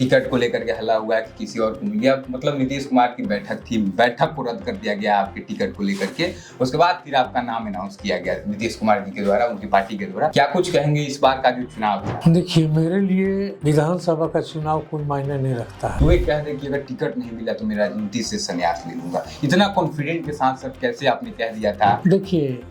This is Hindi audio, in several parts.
टिकट को लेकर के हल्ला हुआ कि किसी और को मिल गया। मतलब नीतीश कुमार की बैठक थी, बैठक को रद्द कर दिया गया आपके टिकट को लेकर के। उसके बाद फिर आपका नाम अनाउंस किया गया नीतीश कुमार जी के द्वारा, उनकी पार्टी के द्वारा। क्या कुछ कहेंगे इस बार का जो चुनाव है? देखिए, मेरे लिए विधानसभा का चुनाव कोई मायने नहीं रखता है। वो एक कह दे कि अगर टिकट नहीं मिला तो मैं राजनीति से संन्यास ले लूंगा, इतना कॉन्फिडेंट के साथ सर कैसे आपने कह दिया था? देखिए,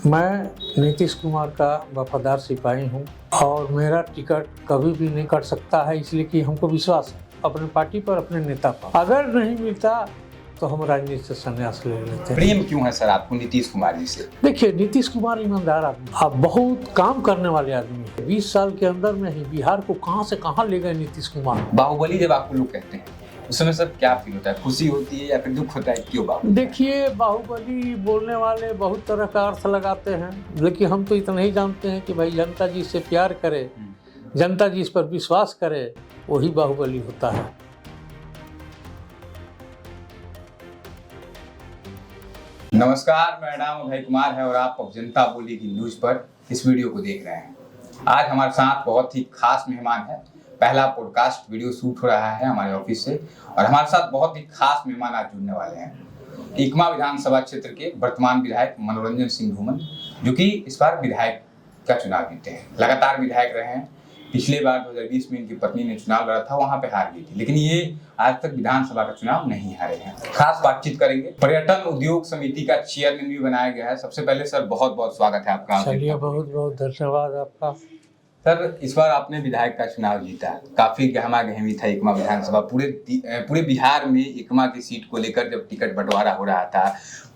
मैं नीतीश कुमार का वफादार सिपाही हूँ और मेरा टिकट कभी भी नहीं कट सकता है, इसलिए कि हमको विश्वास है अपने पार्टी पर, अपने नेता पर। अगर नहीं मिलता तो हम राजनीति से संन्यास ले लेते हैं। प्रेम क्यों है सर आपको नीतीश कुमार जी से? देखिए, नीतीश कुमार ईमानदार आदमी, आप बहुत काम करने वाले आदमी है। 20 साल के अंदर में ही बिहार को कहां से कहां ले गए नीतीश कुमार। बाहुबली जब आपको लोग कहते हैं उस समय सर क्या फील होता है? खुशी होती है या फिर दुख होता है? क्यों बाहुबली? देखिए, बाहुबली बोलने वाले बहुत तरह का अर्थ लगाते हैं, लेकिन हम तो इतना ही जानते हैं कि भाई जनता जी से प्यार करे, जनता जी इस पर विश्वास करे, वही बाहुबली होता है। नमस्कार, मेरा नाम अभय कुमार है और आप अब जनता बोली की न्यूज पर इस वीडियो को देख रहे हैं। आज हमारे साथ बहुत ही खास मेहमान है। पहला पॉडकास्ट वीडियो शूट हो रहा है हमारे ऑफिस से और हमारे साथ बहुत ही खास मेहमान आज जुड़ने वाले हैं। इकमा विधानसभा क्षेत्र के वर्तमान विधायक मनोरंजन सिंह धूमन, जो कि इस बार विधायक का चुनाव जीते हैं। लगातार विधायक रहे हैं। पिछले बार 2020 में इनकी पत्नी ने चुनाव लड़ा था, वहां पे हार गई थी, लेकिन ये आज तक विधानसभा का चुनाव नहीं हारे हैं। खास बातचीत करेंगे। पर्यटन उद्योग समिति का चेयरमैन भी बनाया गया है। सबसे पहले सर बहुत बहुत स्वागत है आपका। चलिए, बहुत बहुत धन्यवाद आपका। सर, इस बार आपने विधायक का चुनाव जीता, काफी गहमा गहमी था इकमा विधानसभा। पूरे बिहार में इकमा की सीट को लेकर जब टिकट बंटवारा हो रहा था,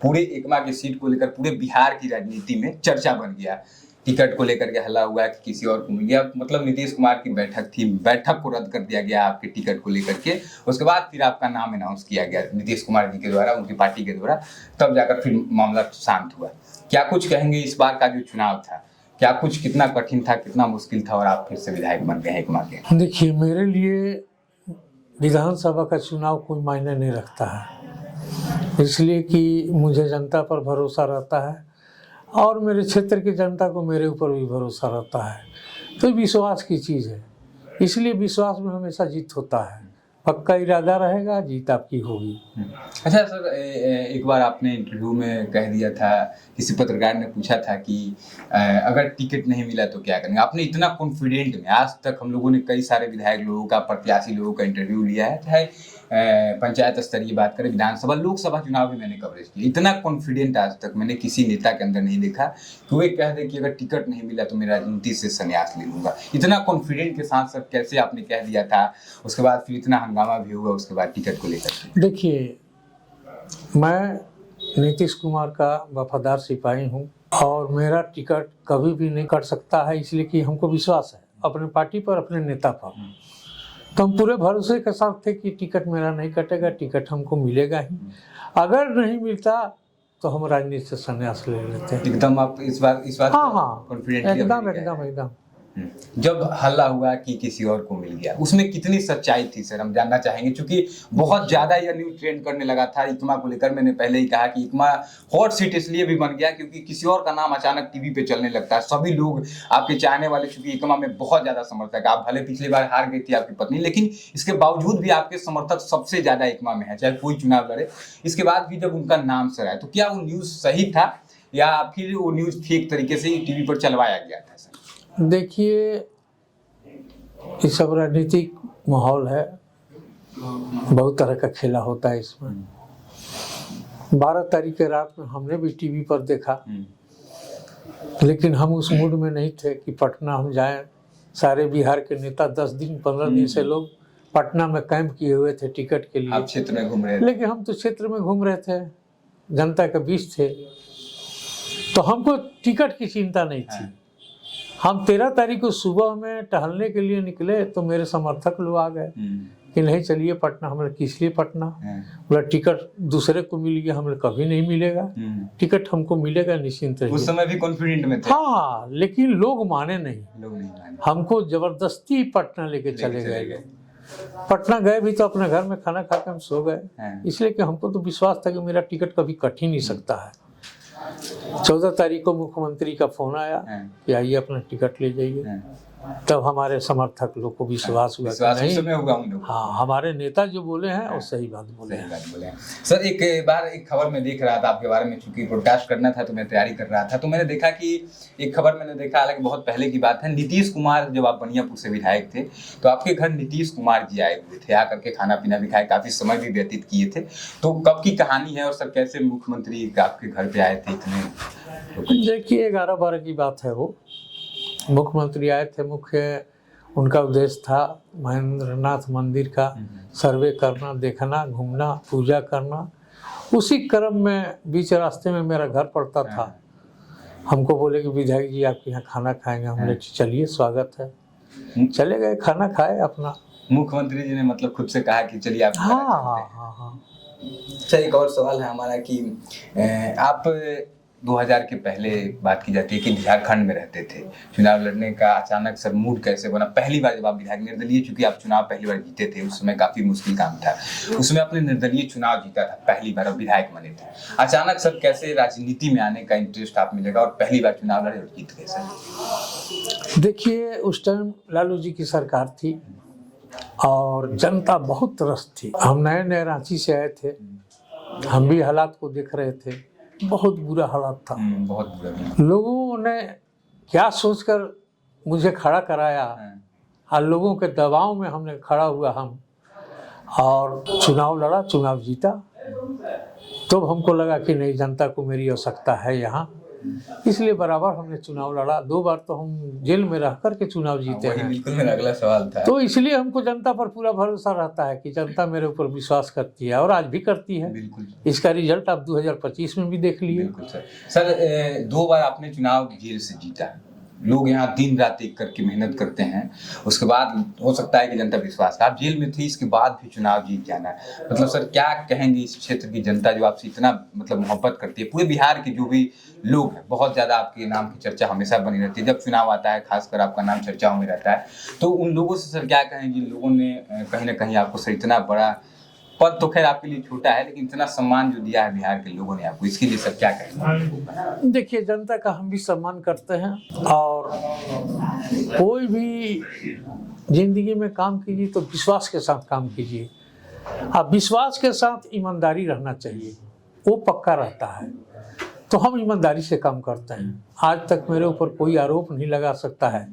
पूरे इकमा की सीट को लेकर पूरे बिहार की राजनीति में चर्चा बन गया। टिकट को लेकर के हल्ला हुआ कि किसी और को मिल गया। मतलब नीतीश कुमार की बैठक थी, बैठक को रद्द कर दिया गया आपके टिकट को लेकर के। उसके बाद फिर आपका नाम अनाउंस किया गया नीतीश कुमार जी के द्वारा, उनकी पार्टी के द्वारा। तब जाकर फिर मामला शांत हुआ। क्या कुछ कहेंगे इस बार का जो चुनाव था? क्या कुछ कितना कठिन था, कितना मुश्किल था और आप फिर से विधायक बन गए हैं इकमा के? देखिए, मेरे लिए विधानसभा का चुनाव कोई मायने नहीं रखता है, इसलिए कि मुझे जनता पर भरोसा रहता है और मेरे क्षेत्र की जनता को मेरे ऊपर भी भरोसा रहता है। तो विश्वास की चीज़ है, इसलिए विश्वास में हमेशा जीत होता है। पक्का इरादा रहेगा, जीत आपकी होगी। अच्छा सर, एक बार आपने इंटरव्यू में कह दिया था, किसी पत्रकार ने पूछा था कि अगर टिकट नहीं मिला तो क्या करेंगे। आपने इतना कॉन्फिडेंट में, आज तक हम लोगों ने कई सारे विधायक लोगों का, प्रत्याशी लोगों का इंटरव्यू लिया है, चाहे पंचायत स्तरीय बात करें, विधानसभा, लोकसभा चुनाव भी मैंने कवरेज किया। इतना कॉन्फिडेंट आज तक मैंने किसी नेता के अंदर नहीं देखा कि वो एक कह दे कि अगर टिकट नहीं मिला तो मैं राजनीति से संन्यास ले लूंगा। इतना कॉन्फिडेंट के साथ सर कैसे आपने कह दिया था? उसके बाद फिर इतना हंगामा भी हुआ उसके बाद टिकट को लेकर। देखिए, मैं नीतीश कुमार का वफादार सिपाही हूँ और मेरा टिकट कभी भी नहीं कट सकता है, इसलिए कि हमको विश्वास है अपने पार्टी पर, अपने नेता पर। तो हम पूरे भरोसे के साथ थे कि टिकट मेरा नहीं कटेगा, टिकट हमको मिलेगा ही। अगर नहीं मिलता तो हम राजनीति से संन्यास ले लेते हैं। एकदम आप इस बात हाँ, कॉन्फिडेंटली? एकदम। जब हल्ला हुआ कि किसी और को मिल गया, उसमें कितनी सच्चाई थी सर, हम जानना चाहेंगे, क्योंकि बहुत ज्यादा यह न्यूज ट्रेंड करने लगा था इकमा को लेकर। मैंने पहले ही कहा कि इकमा हॉट सीट इसलिए भी बन गया क्योंकि किसी और का नाम अचानक टीवी पे चलने लगता है। सभी लोग आपके चाहने वाले, चूंकि इकमा में बहुत ज्यादा समर्थक, आप भले पिछली बार हार गई थी आपकी पत्नी, लेकिन इसके बावजूद भी आपके समर्थक सबसे ज्यादा इकमा में है, चाहे कोई चुनाव लड़े। इसके बाद भी जब उनका नाम सर आया तो क्या वो न्यूज सही था या फिर वो न्यूज फेक तरीके से टीवी पर चलवाया गया था सर? देखिए, ये सब राजनीतिक माहौल है, बहुत तरह का खेला होता है इसमें। 12 तारीख के रात में हमने भी टीवी पर देखा, लेकिन हम उस मूड में नहीं थे कि पटना हम जाएं। सारे बिहार के नेता 10 दिन 15 दिन से लोग पटना में कैंप किए हुए थे टिकट के लिए। आप क्षेत्र में घूम रहे थे? लेकिन हम तो क्षेत्र में घूम रहे थे, जनता के बीच थे, तो हमको टिकट की चिंता नहीं थी। हम 13 तारीख को सुबह में टहलने के लिए निकले तो मेरे समर्थक लोग आ गए कि नहीं चलिए पटना। हमने किस लिए पटना? बोला टिकट दूसरे को मिल गया, हमें कभी नहीं मिलेगा, टिकट हमको मिलेगा, निश्चिंत रहिए। उस समय भी कॉन्फिडेंट में थे? हाँ, लेकिन लोग माने नहीं, हमको जबरदस्ती पटना लेके चले गए। पटना गए भी तो अपने घर में खाना खा के हम सो गए, इसलिए कि हमको तो विश्वास था कि मेरा टिकट कभी कट ही नहीं सकता है। 14 तारीख को मुख्यमंत्री का फोन आया कि आइए अपना टिकट ले जाइए। तब हमारे समर्थक लोग को विश्वास हुआ कि विश्वास उस नहीं, समय हुआ उन लोगों को। हाँ हमारे नेता जो बोले हैं वो सही बात बोले सही हैं। बात बोले हैं। सर एक बार एक खबर में देख रहा था आपके बारे में, चूंकि ब्रॉडकास्ट करना था तो मैं तैयारी कर रहा था, तो मैंने देखा कि एक खबर मैंने देखा, हालांकि बहुत पहले की बात है, नीतीश कुमार जब आप बनियापुर से विधायक थे तो आपके घर नीतीश कुमार जी आए हुए थे, आकर के खाना पीना भी खाए, काफी समय भी व्यतीत किए थे। तो कब की कहानी है और सर कैसे मुख्यमंत्री आपके घर पे आए थे इतने? देखिए 11-12 की बात है वो, मुख्यमंत्री आए थे। मुख्य उनका उद्देश्य था महेंद्रनाथ मंदिर का सर्वे करना, देखना, घूमना, पूजा करना। उसी क्रम में बीच रास्ते में मेरा घर पड़ता था, हमको बोले कि विधायक जी आपके यहाँ खाना खाएंगे। हमने चलिए स्वागत है, चले गए, खाना खाए अपना। मुख्यमंत्री जी ने मतलब खुद से कहा कि चलिए आप? हाँ हाँ हाँ हाँ। अच्छा, एक और सवाल है हमारा कि आप 2000 के पहले बात की जाती है कि झारखंड में रहते थे, चुनाव लड़ने का अचानक सर मूड कैसे बना? पहली बार जब आप विधायक निर्दलीय, चूंकि आप चुनाव पहली बार जीते थे, उस समय काफी मुश्किल काम था, उसमें आपने निर्दलीय चुनाव जीता था पहली बार और विधायक बने थे। अचानक सर कैसे राजनीति में आने का इंटरेस्ट आप मिलेगा और पहली बार चुनाव लड़े और जीत गए सर? देखिए उस टाइम लालू जी की सरकार थी और जनता बहुत त्रस्त थी। हम नए नए रांची से आए थे, हम भी हालात को देख रहे थे, बहुत बुरा हालात था। बहुत बुरा। लोगों ने क्या सोचकर मुझे खड़ा कराया और लोगों के दबाव में हमने खड़ा हुआ हम, और चुनाव लड़ा, चुनाव जीता। तो हमको लगा कि नहीं, जनता को मेरी आवश्यकता है यहाँ, इसलिए बराबर हमने चुनाव लड़ा। 2 बार तो हम जेल में रह कर के चुनाव जीते हैं। बिल्कुल मेरा अगला सवाल था। तो इसलिए हमको जनता पर पूरा भरोसा रहता है कि जनता मेरे ऊपर विश्वास करती है और आज भी करती है। बिल्कुल। इसका रिजल्ट आप 2025 में भी देख लिए। बिल्कुल सर। सर 2 बार आपने चुनाव जेल से जीता, लोग यहाँ दिन रात एक करके मेहनत करते हैं, उसके बाद हो सकता है कि जनता विश्वास, आप जेल में थे इसके बाद भी चुनाव जीत जाना, मतलब सर क्या कहेंगे इस क्षेत्र की जनता जो आपसे इतना मतलब मोहब्बत करती है? पूरे बिहार के जो भी लोग हैं, बहुत ज़्यादा आपके नाम की चर्चा हमेशा बनी रहती है, जब चुनाव आता है खासकर आपका नाम चर्चाओं में रहता है। तो उन लोगों से सर क्या कहेंगे, लोगों ने कहीं ना कहीं आपको सर इतना बड़ा पद, तो खैर आपके लिए छोटा है, लेकिन इतना सम्मान जो दिया है बिहार के लोगों ने आपको, इसके लिए सब क्या कहेंगे? देखिए जनता का हम भी सम्मान करते हैं, और कोई भी जिंदगी में काम कीजिए तो विश्वास के साथ काम कीजिए। अब विश्वास के साथ ईमानदारी रहना चाहिए, वो पक्का रहता है। तो हम ईमानदारी से काम करते हैं। आज तक मेरे ऊपर कोई आरोप नहीं लगा सकता है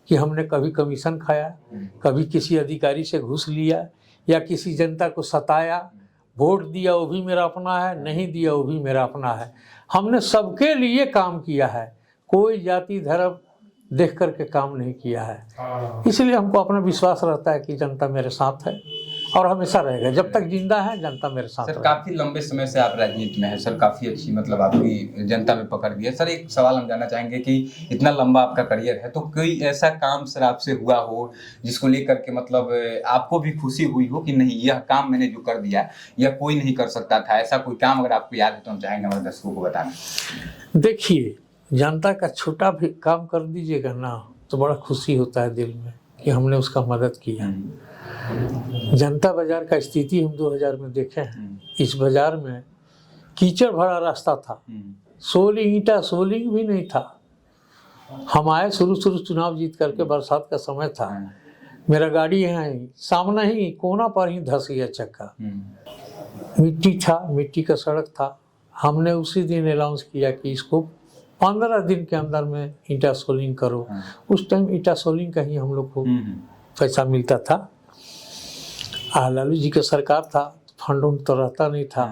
कि हमने कभी कमीशन खाया, कभी किसी अधिकारी से घूस लिया या किसी जनता को सताया। वोट दिया वो भी मेरा अपना है, नहीं दिया वो भी मेरा अपना है। हमने सबके लिए काम किया है, कोई जाति धर्म देख करके काम नहीं किया है। इसलिए हमको अपना विश्वास रहता है कि जनता मेरे साथ है और हमेशा रहेगा। जब तक जिंदा है जनता मेरे साथ सर काफी लंबे समय से आप राजनीति में हैं सर, काफी अच्छी मतलब आपकी जनता में पकड़ भी है। सर एक सवाल हम जानना चाहेंगे कि इतना लंबा आपका करियर है, तो कोई ऐसा काम सर आपसे हुआ हो जिसको लेकर के मतलब आपको भी खुशी हुई हो कि नहीं यह काम मैंने जो कर दिया यह कोई नहीं कर सकता था, ऐसा कोई काम अगर आपको याद है तो हम चाहेंगे हमारे दर्शकों को बताना। देखिए जनता का छोटा भी काम कर दीजिएगा ना तो बड़ा खुशी होता है दिल में कि हमने उसका मदद किया। जनता बाजार का स्थिति हम 2000 में देखे हैं। इस बाजार में कीचड़ भरा रास्ता था, सोलिंग ईंटा सोलिंग भी नहीं था। हम आए शुरू चुनाव जीत करके, बरसात का समय था, मेरा गाड़ी यहाँ ही सामने ही कोना पर ही धस गया चक्का। मिट्टी था, मिट्टी का सड़क था। हमने उसी दिन अनाउंस किया कि इसको 15 दिन के अंदर में ईंटा सोलिंग करो। उस टाइम ईंटा सोलिंग का ही हम लोग को पैसा मिलता था। लालू जी का सरकार था, फंड उन तो रहता नहीं था।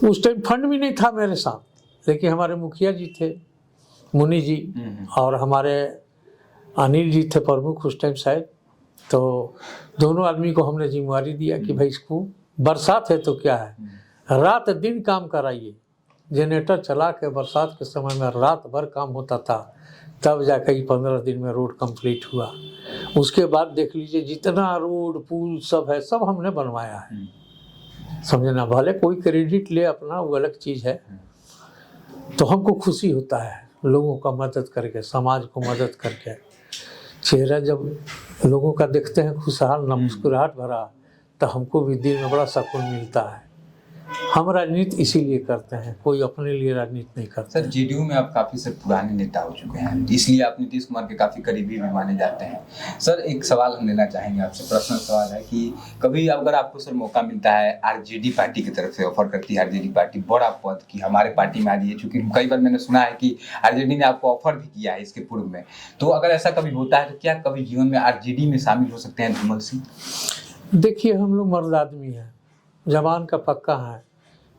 उस टाइम फंड भी नहीं था मेरे साथ, लेकिन हमारे मुखिया जी थे, मुनि जी, और हमारे अनिल जी थे प्रमुख उस टाइम शायद। तो दोनों आदमी को हमने जिम्मेवारी दिया कि भाई इसको बरसात है तो क्या है, रात दिन काम कराइए। जनरेटर चला के बरसात के समय में रात भर काम होता था, तब जाकर 15 दिन में रोड कंप्लीट हुआ। उसके बाद देख लीजिए जितना रोड पुल सब है सब हमने बनवाया है। समझे ना, भले कोई क्रेडिट ले अपना वो अलग चीज़ है। तो हमको खुशी होता है लोगों का मदद करके, समाज को मदद करके। चेहरा जब लोगों का देखते हैं खुशहाल ना मुस्कुराहट भरा, तो हमको भी दिल में बड़ा सुकून मिलता है। हम राजनीति इसीलिए करते हैं, कोई अपने लिए राजनीति नहीं करता। सर जेडीयू में आप काफी सर पुराने नेता हो चुके हैं, इसलिए आप नीतीश कुमार के काफी करीबी भी माने जाते हैं। सर एक सवाल हम लेना चाहेंगे आपसे, पर्सनल सवाल है कि कभी अगर आपको सर मौका मिलता है, आरजेडी पार्टी की तरफ से ऑफर करती है आरजेडी पार्टी बड़ा पद कि हमारे पार्टी में आ जाइए, चूंकि कई बार मैंने सुना है कि आरजेडी ने आपको ऑफर भी किया है इसके पूर्व में, तो अगर ऐसा कभी होता है तो क्या कभी जीवन में आरजेडी में शामिल हो सकते हैं धूमल सिंह? देखिए, हम लोग मर्द आदमी हैं, जबान का पक्का है।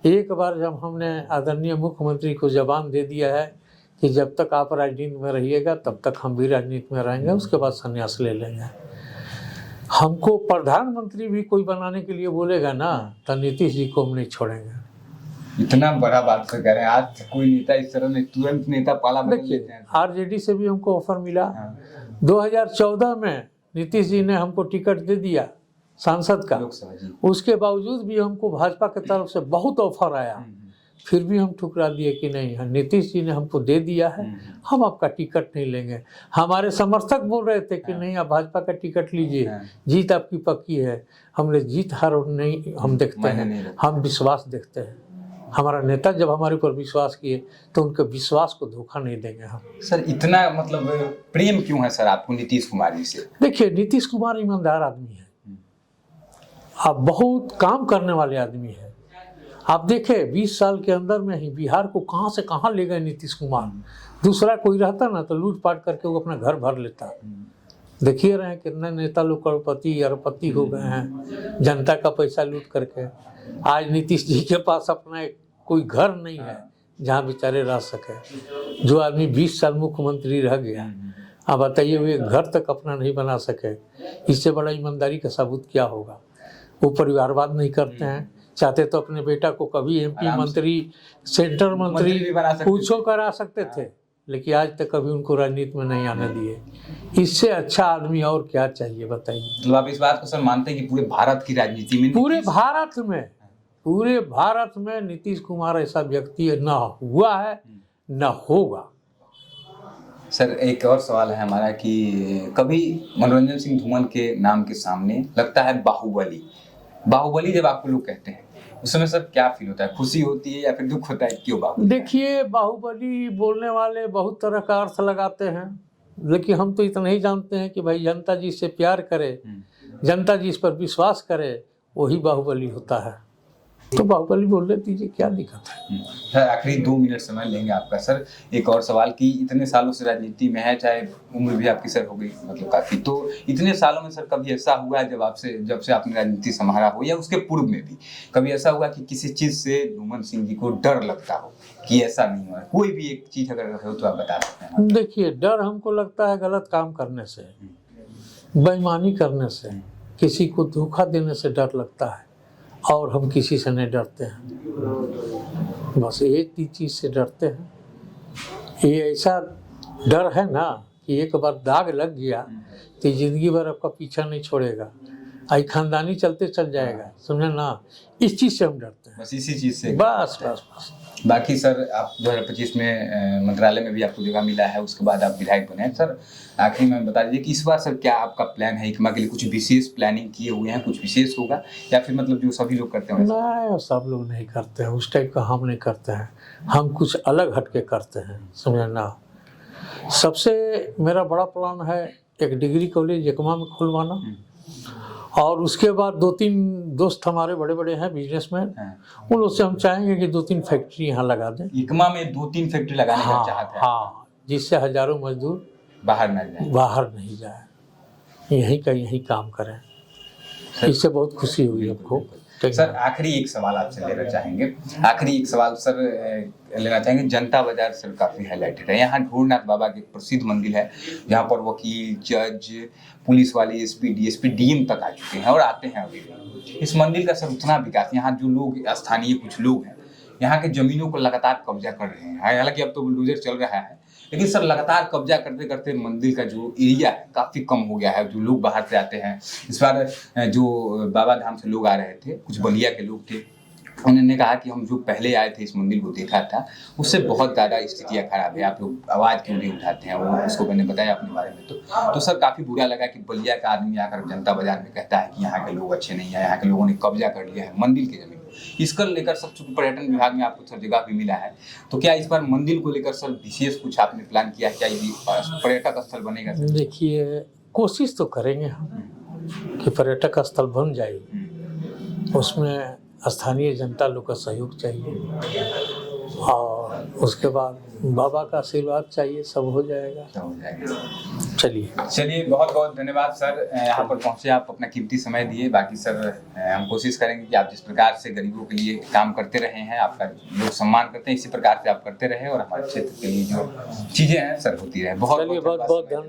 एक बार जब हमने आदरणीय मुख्यमंत्री को जबान दे दिया है कि जब तक आप राजनीति में रहिएगा तब तक हम भी राजनीति में रहेंगे, उसके बाद संन्यास ले लेंगे। हमको प्रधानमंत्री भी कोई बनाने के लिए बोलेगा ना तो नीतीश जी को हम नहीं छोड़ेंगे। इतना बड़ा बात से कह रहे हैं, आज कोई नेता इस तरह नहीं, तुरंत नेता पाला बदल लेते हैं। आरजेडी से भी हमको ऑफर मिला। 2014 में नीतीश जी ने हमको टिकट दे दिया सांसद का, उसके बावजूद भी हमको भाजपा की तरफ से बहुत ऑफर आया, फिर भी हम ठुकरा दिए कि नहीं, नीतीश जी ने हमको दे दिया है, हम आपका टिकट नहीं लेंगे। हमारे समर्थक बोल रहे थे कि नहीं, आप भाजपा का टिकट लीजिए, जीत आपकी पक्की है। हमने जीत हार नहीं हम देखते हैं, हम विश्वास देखते हैं। हमारा नेता जब हमारे ऊपर विश्वास किए तो उनके विश्वास को धोखा नहीं देंगे हम। सर इतना मतलब प्रेम क्यों है सर आपको नीतीश कुमार जी से? देखिए, नीतीश कुमार ईमानदार आदमी है, आप बहुत काम करने वाले आदमी हैं। आप देखें 20 साल के अंदर में ही बिहार को कहाँ से कहाँ ले गए नीतीश कुमार। दूसरा कोई रहता ना तो लूट पाट करके वो अपना घर भर लेता। देखिए रहे हैं कितने नेता लोग करोड़पति अरबपति हो गए हैं जनता का पैसा लूट करके। आज नीतीश जी के पास अपना कोई घर नहीं है जहाँ बेचारे रह सके। जो आदमी 20 साल मुख्यमंत्री रह गया, अब बताइए वो एक घर तक अपना नहीं बना सके, इससे बड़ा ईमानदारी का सबूत क्या होगा। वो परिवारवाद नहीं करते हैं, चाहते तो अपने बेटा को कभी एमपी मंत्री, सेंट्रल मंत्री पूछो करा सकते थे, लेकिन आज तक कभी उनको राजनीति में नहीं आने दिए। इससे अच्छा आदमी और क्या चाहिए बताइए। मतलब आप इस बात को सर मानते हैं कि पूरे भारत की राजनीति में, पूरे भारत में नीतीश कुमार ऐसा व्यक्ति न हुआ है न होगा। सर एक और सवाल है हमारा कि कभी मनोरंजन सिंह धूमल के नाम के सामने लगता है बाहुबली जब आपको लोग कहते हैं उस समय सर क्या फील होता है? खुशी होती है या फिर दुख होता है? क्यों बाहुबली? देखिए, बाहुबली बोलने वाले बहुत तरह का अर्थ लगाते हैं, लेकिन हम तो इतना ही जानते हैं कि भाई जनता जी से प्यार करे, जनता जी इस पर विश्वास करे, वही बाहुबली होता है। तो बाहुबली बोल दीजिए, क्या दिक्कत है। सर आखिरी 2 मिनट समय लेंगे आपका। सर एक और सवाल कि इतने सालों से राजनीति में है, चाहे उम्र भी आपकी सर हो गई मतलब काफी, तो इतने सालों में सर कभी ऐसा हुआ है जब से आपने राजनीति संभाला हो या उसके पूर्व में भी कभी ऐसा हुआ कि किसी चीज से धूमल सिंह जी को डर लगता हो कि ऐसा नहीं हुआ? कोई भी एक चीज अगर हो तो आप बता सकते हैं। देखिए, डर हमको लगता है गलत काम करने से, बेईमानी करने से, किसी को धोखा देने से डर लगता है, और हम किसी से नहीं डरते हैं। बस एक ही चीज़ से डरते हैं। ये ऐसा डर है ना कि एक बार दाग लग गया तो जिंदगी भर आपका पीछा नहीं छोड़ेगा, आई खानदानी चलते चल जाएगा, समझे ना। इस चीज़ से हम डरते हैं, बस इसी चीज़ से। बस। बाकी सर आप 2025 में मंत्रालय में भी आपको जगह मिला है, उसके बाद आप विधायक बने हैं। सर आखिरी में बता दीजिए कि इस बार सर क्या आपका प्लान है, इकमा के लिए कुछ विशेष प्लानिंग किए हुए हैं, कुछ विशेष होगा या फिर मतलब जो सभी लोग करते हैं? नहीं, सब लोग नहीं करते हैं उस टाइप का, हम नहीं करते हैं, हम कुछ अलग हटके करते हैं, समझे ना। सबसे मेरा बड़ा प्लान है एक डिग्री कॉलेज इकमा में खुलवाना, और उसके बाद 2-3 दोस्त हमारे बड़े बड़े हैं बिजनेसमैन, उन लोग से हम चाहेंगे कि 2-3 फैक्ट्री यहाँ लगा दें। इकमा में 2-3 फैक्ट्री लगाने का चाहते हैं? हाँ, जिससे हजारों मजदूर बाहर नहीं जाए, यहीं का यहीं काम करें। इससे बहुत खुशी हुई हमको। सर आखिरी एक सवाल आपसे लेना चाहेंगे। जनता बाजार सर काफी हाईलाइटेड है, यहाँ ढूंढनाथ बाबा की प्रसिद्ध मंदिर है जहाँ पर वकील, जज, पुलिस वाले, एसपी, डीएसपी, डीएम तक आ चुके हैं और आते हैं अभी भी। इस मंदिर का सर उतना विकास, यहाँ जो लोग स्थानीय कुछ लोग हैं यहाँ के जमीनों को लगातार कब्जा कर रहे हैं, हालांकि अब तो बुलडोजर चल रहा है, लेकिन सर लगातार कब्जा करते करते मंदिर का जो एरिया है काफ़ी कम हो गया है। जो लोग बाहर से आते हैं, इस बार जो बाबा धाम से लोग आ रहे थे, कुछ बलिया के लोग थे, उन्होंने कहा कि हम जो पहले आए थे इस मंदिर को देखा था उससे बहुत ज़्यादा स्थितियाँ खराब है, आप लोग आवाज़ क्यों नहीं उठाते हैं। वो उसको मैंने बताया अपने बारे में, तो सर काफ़ी बुरा लगा कि बलिया का आदमी आकर जनता बाजार में कहता है कि यहाँ के लोग अच्छे नहीं है, यहाँ के लोगों ने कब्जा कर लिया है मंदिर की ज़मीन। इसको लेकर सर चूंकि पर्यटन विभाग में आपको सर जगह भी मिला है, तो क्या इस बार मंदिर को लेकर सर विशेष कुछ आपने प्लान किया है? क्या ये पर्यटक स्थल बनेगा सर? देखिए, कोशिश तो करेंगे हम कि पर्यटक स्थल बन जाए, उसमें स्थानीय जनता लोग का सहयोग चाहिए और उसके बाद बाबा का आशीर्वाद चाहिए, सब हो जाएगा। हो जाएगा। चलिए, बहुत बहुत धन्यवाद सर, यहाँ पर पहुँचे, आप अपना कीमती समय दिए। बाकी सर हम कोशिश करेंगे कि आप जिस प्रकार से गरीबों के लिए काम करते रहे हैं, आपका लोग सम्मान करते हैं, इसी प्रकार से आप करते रहे और हमारे क्षेत्र के लिए जो चीज़ें हैं सर होती रहे। बहुत बहुत धन्यवाद।